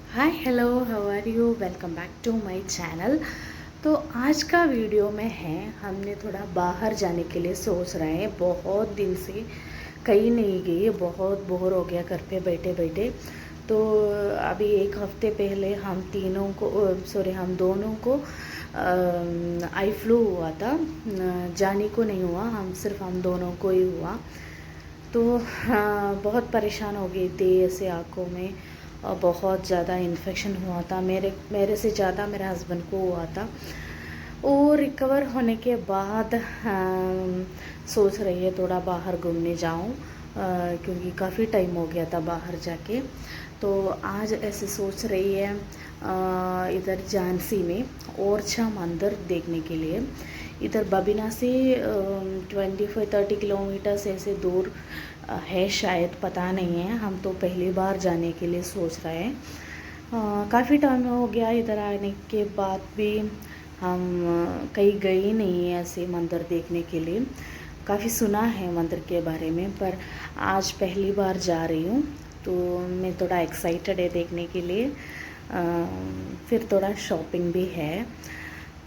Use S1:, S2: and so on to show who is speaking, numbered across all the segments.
S1: Hi hello how are you welcome back to my channel. तो आज का video में है हमने थोड़ा बाहर जाने के लिए सोच रहे हैं। बहुत दिन से कहीं नहीं गई, बहुत बोर हो गया घर पे बैठे बैठे। तो अभी एक हफ्ते पहले हम दोनों को आई फ्लू हुआ था। जाने को नहीं हुआ, हम दोनों को ही हुआ। तो बहुत परेशान हो गई थी ऐसे आँखों में, और बहुत ज़्यादा इन्फेक्शन हुआ था। मेरे से ज़्यादा मेरे हस्बैंड को हुआ था। और रिकवर होने के बाद सोच रही है थोड़ा बाहर घूमने जाऊं, क्योंकि काफ़ी टाइम हो गया था बाहर जाके। तो आज ऐसे सोच रही है इधर झांसी में ओरछा मंदिर देखने के लिए। इधर बबीना से 25-30 किलोमीटर से ऐसे दूर है शायद, पता नहीं है। हम तो पहली बार जाने के लिए सोच रहे हैं। काफ़ी टाइम हो गया इधर आने के बाद भी हम कहीं गए ही नहीं है ऐसे मंदिर देखने के लिए। काफ़ी सुना है मंदिर के बारे में, पर आज पहली बार जा रही हूँ। तो मैं थोड़ा एक्साइटेड है देखने के लिए। फिर थोड़ा शॉपिंग भी है।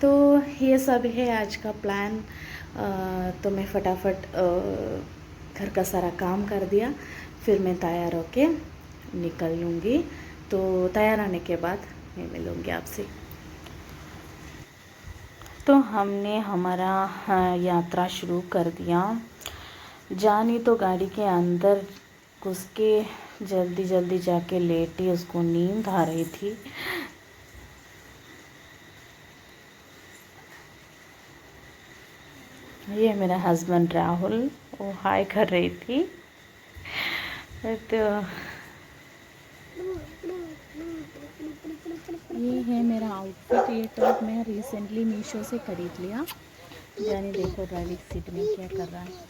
S1: तो ये सब है आज का प्लान। तो मैं फटाफट घर का सारा काम कर दिया, फिर मैं तैयार होके निकल लूँगी। तो तैयार आने के बाद मैं मिलूँगी आपसे। तो हमने हमारा यात्रा शुरू कर दिया। जानी तो गाड़ी के अंदर घुस के जल्दी जल्दी जाके लेटी, उसको नींद आ रही थी। ये मेरा हस्बैंड राहुल, वो हाय कर रही थी। तो
S2: ये है मेरा आउटफिट। ये टॉप मैं रिसेंटली मीशो से खरीद लिया। जानी देखो ड्राइविंग सीट में क्या कर रहा है।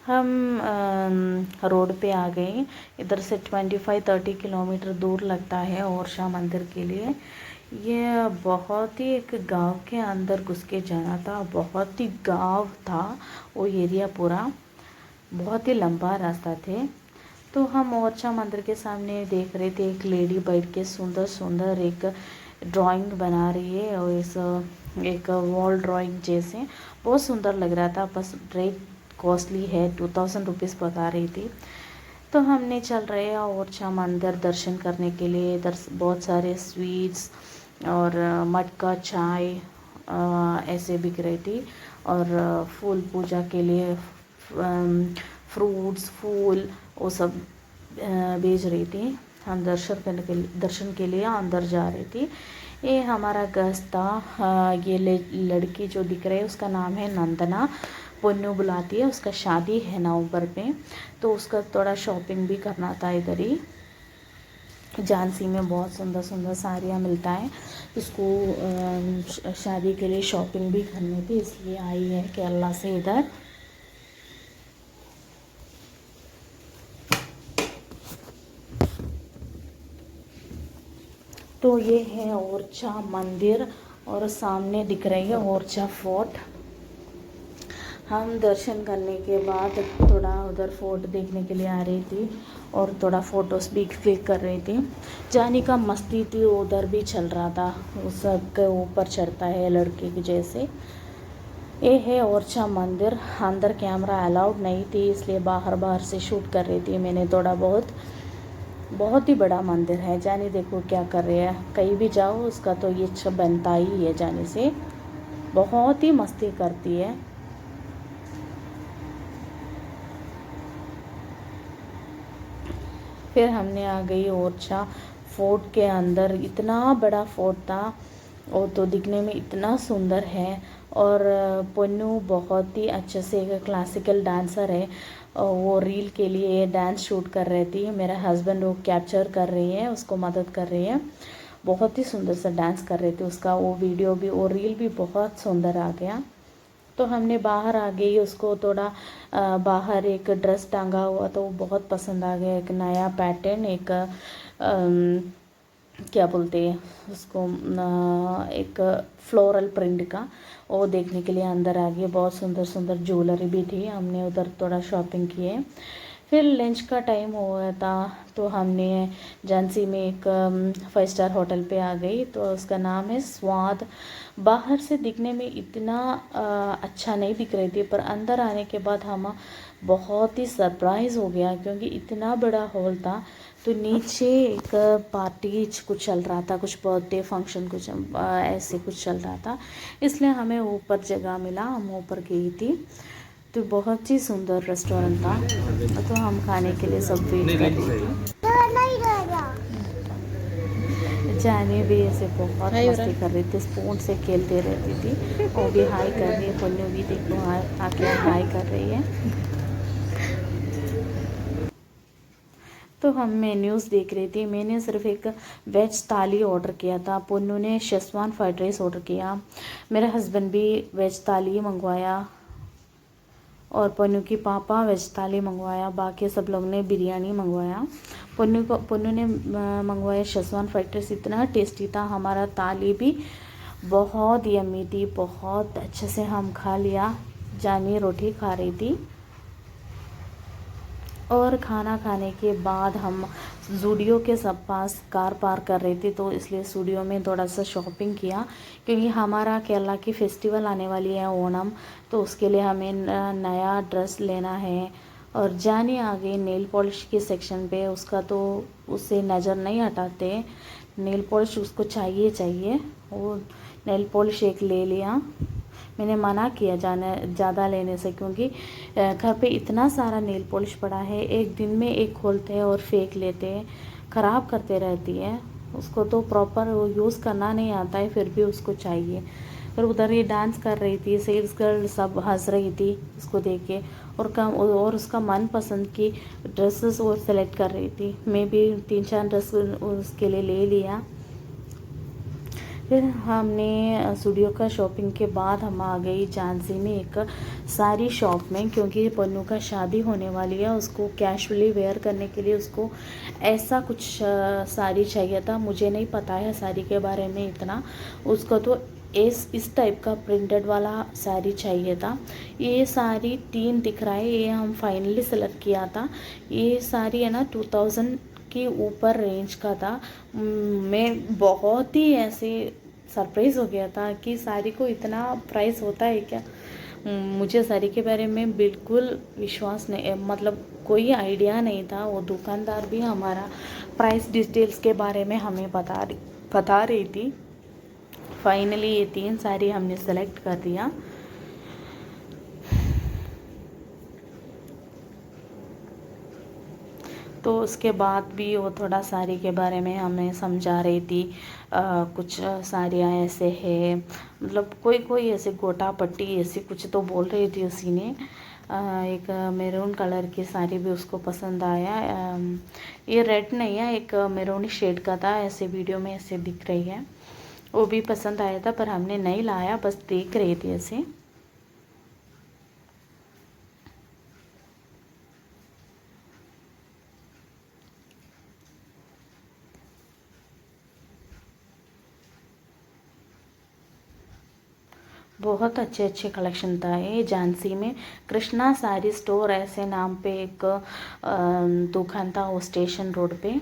S1: हम रोड पे आ गए। इधर से 25-30 किलोमीटर दूर लगता है ओरछा मंदिर के लिए। ये बहुत ही एक गांव के अंदर घुस के जाना था, बहुत ही गांव था वो एरिया पूरा, बहुत ही लंबा रास्ता थे। तो हम ओरछा मंदिर के सामने देख रहे थे, एक लेडी बैठ के सुंदर सुंदर एक ड्राइंग बना रही है, और इस एक वॉल ड्राइंग जैसे बहुत सुंदर लग रहा था। बस रेट कॉस्टली है, 2000 रुपीज़ बता रही थी। तो हमने चल रहे हैं ओरछा मंदिर दर्शन करने के लिए। इधर बहुत सारे स्वीट्स और मटका चाय ऐसे बिक रही थी। और फूल पूजा के लिए फ्रूट्स फूल वो सब बेच रही थी। हम दर्शन के लिए अंदर जा रही थी। ये हमारा गेस्ट था। ये लड़की जो दिख रही है उसका नाम है नंदना, पुन्नू बुलाती है। उसका शादी है नवंबर में, तो उसका थोड़ा शॉपिंग भी करना था। इधर ही झांसी में बहुत सुंदर सुंदर साड़ियाँ मिलता है। उसको शादी के लिए शॉपिंग भी करनी थी, इसलिए आई है केरला से इधर। तो ये है ओरछा मंदिर, और सामने दिख रही है ओरछा फोर्ट। हम दर्शन करने के बाद थोड़ा उधर फोर्ट देखने के लिए आ रही थी, और थोड़ा फ़ोटोज़ भी क्लिक कर रही थी। जाने का मस्ती थी, उधर भी चल रहा था, वो सब के ऊपर चढ़ता है लड़के के जैसे। ये है ओरछा मंदिर। अंदर कैमरा अलाउड नहीं थी, इसलिए बाहर बाहर से शूट कर रही थी मैंने थोड़ा बहुत। बहुत ही बड़ा मंदिर है। जाने देखो क्या कर रहे हैं, कहीं भी जाओ उसका तो ये अच्छा बनता ही है। जाने से बहुत ही मस्ती करती है। फिर हमने आ गई ओरछा फोर्ट के अंदर। इतना बड़ा फोर्ट था, वो तो दिखने में इतना सुंदर है। और पन्नू बहुत ही अच्छे से एक क्लासिकल डांसर है, वो रील के लिए डांस शूट कर रही थी। मेरा हस्बैंड वो कैप्चर कर रही है, उसको मदद कर रही है। बहुत ही सुंदर सा डांस कर रही थी, उसका वो वीडियो भी वो रील भी बहुत सुंदर आ गया। तो हमने बाहर आ गई, उसको थोड़ा बाहर एक ड्रेस टांगा हुआ तो वो बहुत पसंद आ गया। एक नया पैटर्न, एक क्या बोलते हैं उसको, एक फ्लोरल प्रिंट का, वो देखने के लिए अंदर आ गई। बहुत सुंदर सुंदर ज्वेलरी भी थी, हमने उधर थोड़ा शॉपिंग किए। फिर लंच का टाइम हुआ था तो हमने झांसी में एक 5 स्टार होटल पे आ गई। तो उसका नाम है स्वाद। बाहर से दिखने में इतना अच्छा नहीं दिख रही थी, पर अंदर आने के बाद हम बहुत ही सरप्राइज़ हो गया, क्योंकि इतना बड़ा हॉल था। तो नीचे एक पार्टी कुछ चल रहा था, कुछ बर्थडे फंक्शन कुछ ऐसे कुछ चल रहा था, इसलिए हमें ऊपर जगह मिला, हम ऊपर गई थी। तो बहुत ही सुंदर रेस्टोरेंट था, तो हम खाने के लिए सब वेट कर रही थी। जाने भी ऐसे बहुत मस्ती कर रही थी, स्पून से खेलते रहती थी। वो भी हाई कर रही है, पुन्नू भी देखो आके हाई कर रही है। तो हम मेन्यूज़ देख रही थी। मैंने सिर्फ एक वेज थाली ऑर्डर किया था, पुन्नू ने शेज़वान फ्राइड राइस ऑर्डर किया, मेरा हस्बैंड भी वेज थाली मंगवाया और पुन्नू की पापा वेज थाली मंगवाया, बाकी सब लोग ने बिरयानी मंगवाया। पुन्नू ने मंगवाया शेज़वान फ्राइड राइस, इतना टेस्टी था। हमारा थाली भी बहुत यम्मी थी, बहुत अच्छे से हम खा लिया। जानी रोटी खा रही थी और खाना खाने के बाद हम ज़ूडियो के सब पास कार पार्क कर रही थी, तो इसलिए ज़ूडियो में थोड़ा सा शॉपिंग किया, क्योंकि हमारा केरला की फेस्टिवल आने वाली है ओणम, तो उसके लिए हमें नया ड्रेस लेना है। और जानी आ गई नेल पॉलिश के सेक्शन पे, उसका तो उससे नज़र नहीं हटाते, नेल पॉलिश उसको चाहिए चाहिए। वो नेल पॉलिश एक ले लिया, मैंने मना किया जाने ज़्यादा लेने से, क्योंकि घर पे इतना सारा नेल पॉलिश पड़ा है, एक दिन में एक खोलते हैं और फेंक लेते हैं, ख़राब करते रहती है। उसको तो प्रॉपर वो यूज़ करना नहीं आता है, फिर भी उसको चाहिए। फिर उधर ये डांस कर रही थी, सेल्स गर्ल सब हंस रही थी उसको देख के, और उसका मनपसंद की ड्रेसेस वो सेलेक्ट कर रही थी। मैं भी 3-4 ड्रेस उसके लिए ले लिया। फिर हमने ज़ूडियो का शॉपिंग के बाद हम आ गई झांसी में एक साड़ी शॉप में, क्योंकि पन्नू का शादी होने वाली है, उसको कैजुअली वेयर करने के लिए उसको ऐसा कुछ साड़ी चाहिए था। मुझे नहीं पता है साड़ी के बारे में इतना, उसको तो इस टाइप का प्रिंटेड वाला साड़ी चाहिए था। ये साड़ी 3 दिख रहा है, ये हम फाइनली सेलेक्ट किया था। ये साड़ी है ना 2000 के ऊपर रेंज का था। मैं बहुत ही ऐसे सरप्राइज़ हो गया था कि साड़ी को इतना प्राइस होता है क्या। मुझे साड़ी के बारे में बिल्कुल विश्वास नहीं, मतलब कोई आइडिया नहीं था। वो दुकानदार भी हमारा प्राइस डिटेल्स के बारे में हमें बता रही थी। फाइनली ये 3 साड़ी हमने सेलेक्ट कर दिया। तो उसके बाद भी वो थोड़ा साड़ी के बारे में हमें समझा रही थी। कुछ साड़ियाँ ऐसे है, मतलब कोई कोई ऐसे गोटा पट्टी ऐसी कुछ तो बोल रही थी उसी ने। एक मैरून कलर की साड़ी भी उसको पसंद आया। ये रेड नहीं है, एक मैरून शेड का था, ऐसे वीडियो में ऐसे दिख रही है, वो भी पसंद आया था, पर हमने नहीं लाया, बस देख रही थी ऐसे। बहुत अच्छे अच्छे कलेक्शन था ये झांसी में। कृष्णा साड़ी स्टोर ऐसे नाम पे एक दुकान था, वो स्टेशन रोड पे।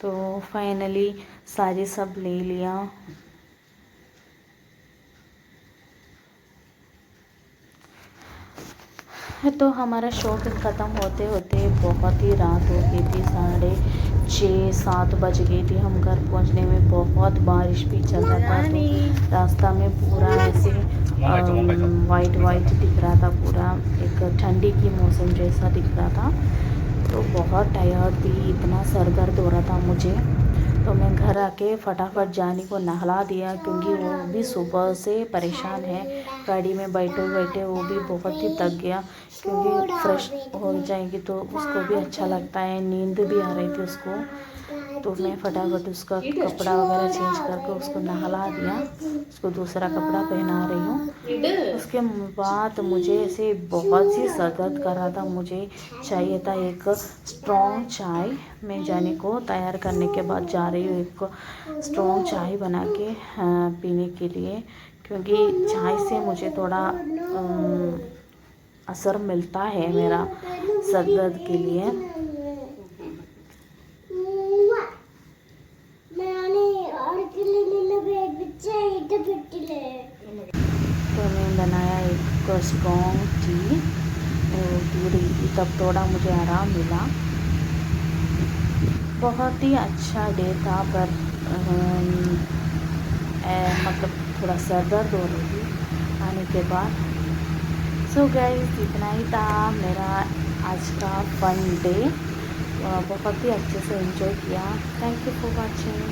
S1: तो फाइनली साड़ी सब ले लिया। तो हमारा शॉपिंग ख़त्म होते होते बहुत ही रात हो गई थी, 6:30-7 बज गई थी। हम घर पहुंचने में बहुत बारिश भी चल रहा था, तो रास्ता में पूरा ऐसे वाइट वाइट दिख रहा था, पूरा एक ठंडी की मौसम जैसा दिख रहा था। तो बहुत टायर्ड थी, इतना सर दर्द हो रहा था मुझे। तो मैं घर आके फटाफट जानी को नहला दिया, क्योंकि वो भी सुबह से परेशान है, गाड़ी में बैठे बैठे वो भी बहुत ही थक गया, क्योंकि फ्रेश हो जाएगी तो उसको भी अच्छा लगता है, नींद भी आ रही थी उसको। तो मैं फटाफट उसका कपड़ा वगैरह चेंज करके उसको नहला दिया, उसको दूसरा कपड़ा पहना रही हूँ। उसके बाद मुझे ऐसे बहुत सी सर दर्द कर रहा था, मुझे चाहिए था एक स्ट्रॉन्ग चाय। मैं जाने को तैयार करने के बाद जा रही हूँ एक स्ट्रॉन्ग चाय बना के पीने के लिए, क्योंकि चाय से मुझे थोड़ा असर मिलता है मेरा सर दर्द के लिए। तो मैं बनाया एक स्ट्रॉन्ग टी पूरी, तब थोड़ा मुझे आराम मिला। बहुत ही अच्छा डे था, पर मतलब थोड़ा सर दर्द हो रही थी आने के बाद। सो गाइस, इतना ही था मेरा आज का फन डे। बहुत ही अच्छे से एंजॉय किया। Thank you for watching.